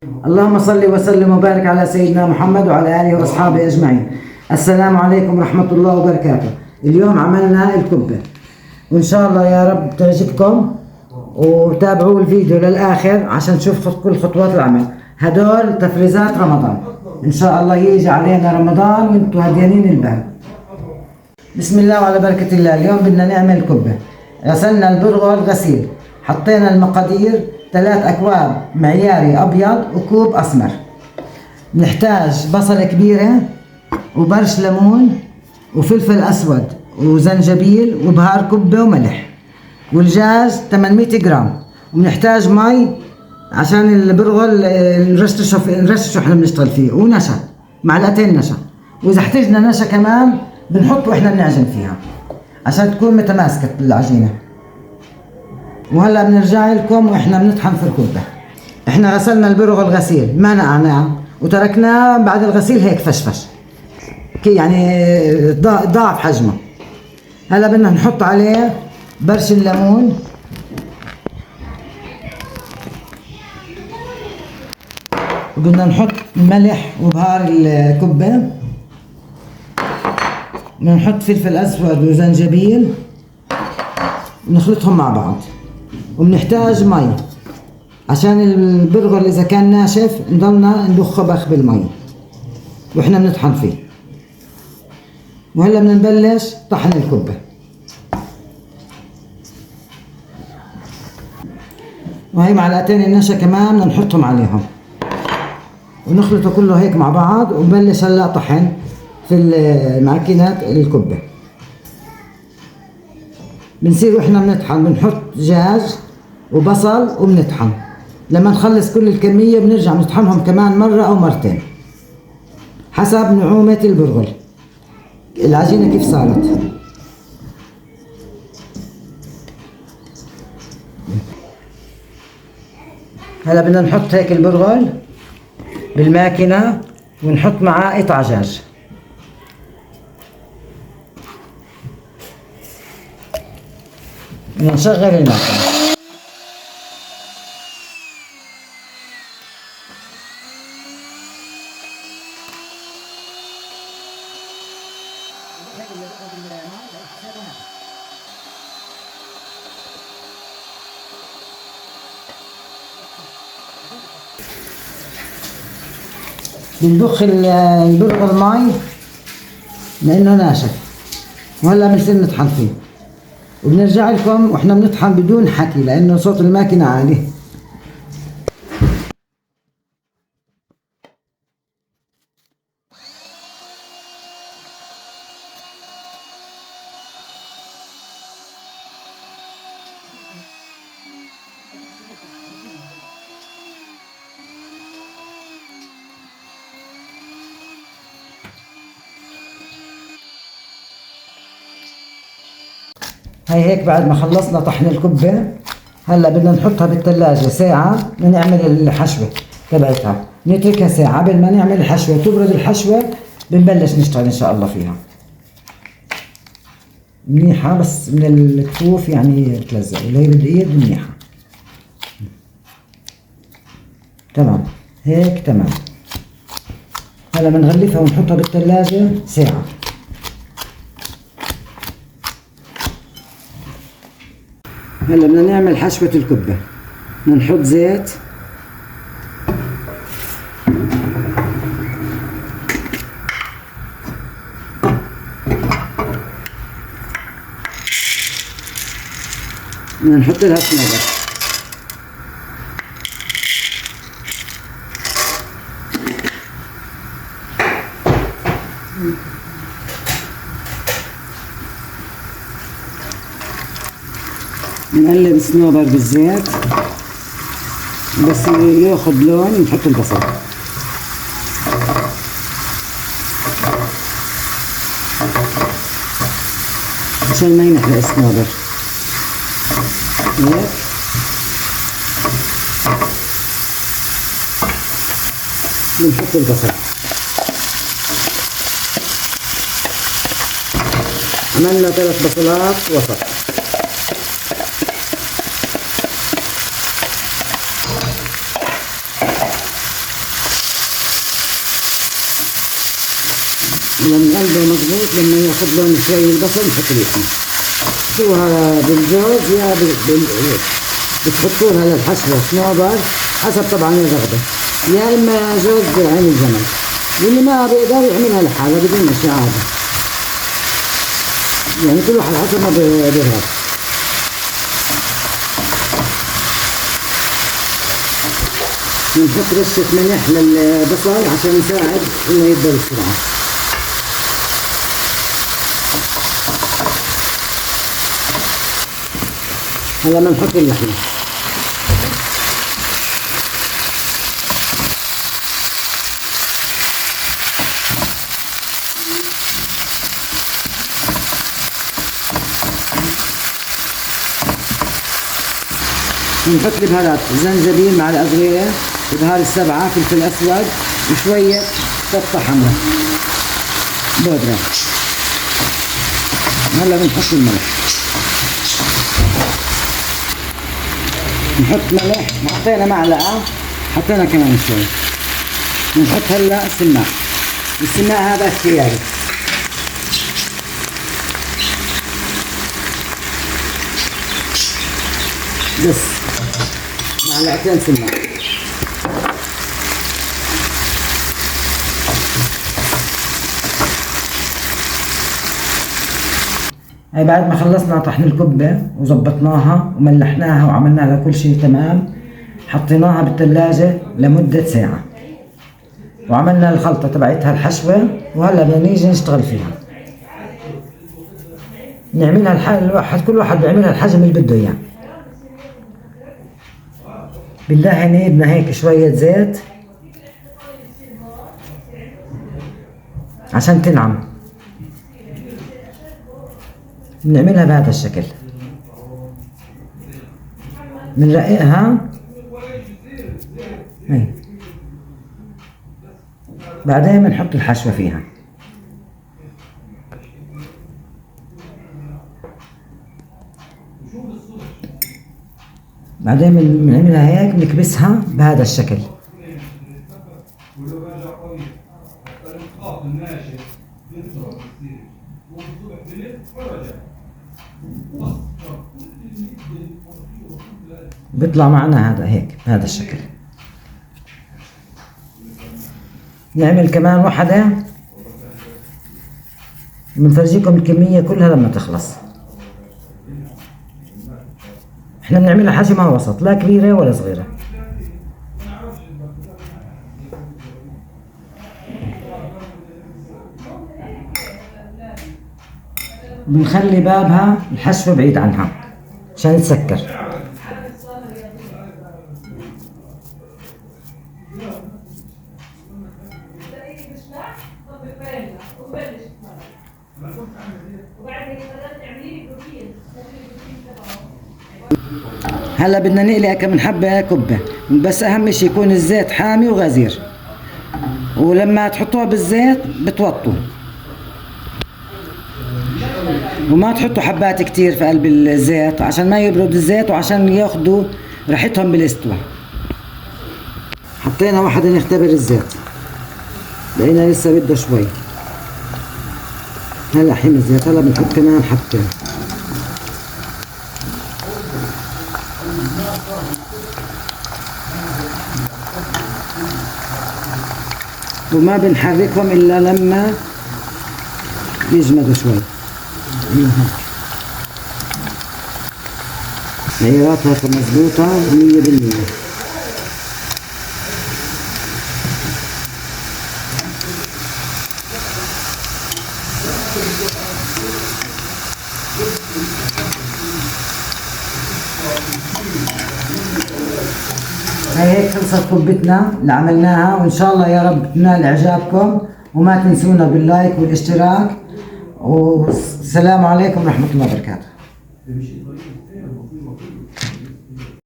اللهم صل وسلم وبارك على سيدنا محمد وعلى آله وأصحابه أجمعين. السلام عليكم ورحمة الله وبركاته. اليوم عملنا الكبة وإن شاء الله يا رب تعجبكم، وتابعوا الفيديو للآخر عشان تشوف كل خطوات العمل. هدول تفريزات رمضان، إن شاء الله يجي علينا رمضان وانتوا هديانين البال. بسم الله وعلى بركة الله. اليوم بدنا نعمل كبة. غسلنا البرغل غسيل، حطينا المقادير 3 أكواب معياري أبيض وكوب أسمر. نحتاج بصلة كبيرة وبرش ليمون وفلفل أسود وزنجبيل وبهار كبة وملح، والدجاج 800 جرام. وبنحتاج مي عشان البرغل نرششه احنا بنشتغل فيه، ونشا 2 معلقة نشا، وإذا احتجنا نشا كمان بنحط واحنا بنعجن فيها عشان تكون متماسكة العجينة. وهلا بنرجع لكم واحنا بنطحن في الكبة. احنا غسلنا البرغل غسيل، ما نقعناه وتركناه بعد الغسيل هيك فشفش يعني ضاعف حجمه. هلا بدنا نحط عليه برش الليمون وبدنا نحط ملح وبهار الكبة، بدنا نحط فلفل اسود وزنجبيل ونخلطهم مع بعض. وبنحتاج مي عشان البرغل اذا كان ناشف نضلنا نضخه بخ بالمي واحنا بنطحن فيه. وهلا بدنا نبلش طحن الكبة. وهي 2 معلقة النشا كمان بدنا نحطهم عليهم ونخلطه كله هيك مع بعض، ونبلش هلا طحن في الماكينة الكبة. بنصير واحنا بنطحن بنحط دجاج وبصل وبنطحن. لما نخلص كل الكمية بنرجع نطحنهم كمان مرة أو مرتين حسب نعومة البرغل. العجينة كيف صارت. هلا بدنا نحط هيك البرغل بالماكينة ونحط معاه قطع دجاج. بدنا نشغل الماكينة. بنضخ البرغل مي لانه ناشف، وهلا بنصير نطحن فيه. وبنرجع لكم واحنا بنطحن بدون حكي لانه صوت الماكينة عالي. هاي هيك بعد ما خلصنا طحن الكبة. هلا بدنا نحطها بالثلاجة ساعة لنعمل الحشوة تبعتها. نتركها ساعة قبل ما نعمل الحشوة تبرد الحشوة، بنبلش نشتغل ان شاء الله فيها. منيحة بس من الكفوف يعني بتلزق، واللي هي بالايد منيحة. تمام هيك تمام. هلا بنغلفها ونحطها بالثلاجة ساعة. هلا بدنا نعمل حشوة الكبة. بدنا نحط زيت بدنا نحط لها صنوبر. نقلب الصنوبر بالزيت بس ياخد لون. نحط البصل عشان ما ينحرق الصنوبر. هيك بنحط البصل. عملنا 3 بصلات وسط. لما قلبه مضبوط لما ياخد لون شوي البصل نحط ريحه. بتحطوها بالجوز يا بتحطوها للحشوة صنوبر حسب طبعا الرغبة، يا اما جوز عين الجمل، واللي ما بيقدر يعملها لحالها بدون اشياء عادي، يعني كل واحد حسب ما بيرغب. بنحط رشة ملح للبصل عشان يساعد انه يدبل بسرعة. هلا بنحط اللحمة. بنحط البهارات، زنجبيل معلقة صغيرة، البهار السبعة، فلفل أسود، وشوية شطة حمراء بودرة. هلا بنحط الملح، نحط ملح، حطينا معلقة، حطينا كمان شوي. بنحط هلا السماق، السماق هذا اختياري. بس معلقتين سماق. هاي بعد ما خلصنا طحن الكبة وظبطناها وملحناها وعملنا لها كل شيء تمام، حطيناها بالثلاجة لمدة ساعة وعملنا الخلطة تبعتها الحشوة، وهلا بدنا نيجي نشتغل فيها. نعملها كل واحد بيعملها الحجم اللي بده اياه. بندهن ايدنا هيك شوية زيت عشان تنعم. بنعملها بهذا الشكل، بنرققها هي. بعدين بنحط الحشوة فيها. بعدين بنعملها هيك، بنكبسها بهذا الشكل. بيطلع معنا هذا هيك بهذا الشكل. نعمل كمان واحدة، بنفرجيكم الكمية كلها لما تخلص. احنا بنعملها حجمها وسط، لا كبيرة ولا صغيرة. بنخلي بابها الحشوة بعيد عنها عشان تسكر. هلا بدنا نقلي كم من حبة كبة، بس أهم شيء يكون الزيت حامي وغزير، ولما تحطوها بالزيت بتوطوا، وما تحطوا حبات كتير في قلب الزيت عشان ما يبرد الزيت وعشان ياخدوا ريحتهم بالاستواء. حطينا واحدة نختبر الزيت، لقينا لسه بده شوي. هلا حمى الزيت، هلا بنحط كمان حبتين. وما بنحركهم الا لما يجمدوا شوي. عياراتها مظبوطة 100%. هيك خلصت كبتنا اللي عملناها، وان شاء الله يا رب تنال اعجابكم، وما تنسونا باللايك والاشتراك، والسلام عليكم ورحمة الله وبركاته.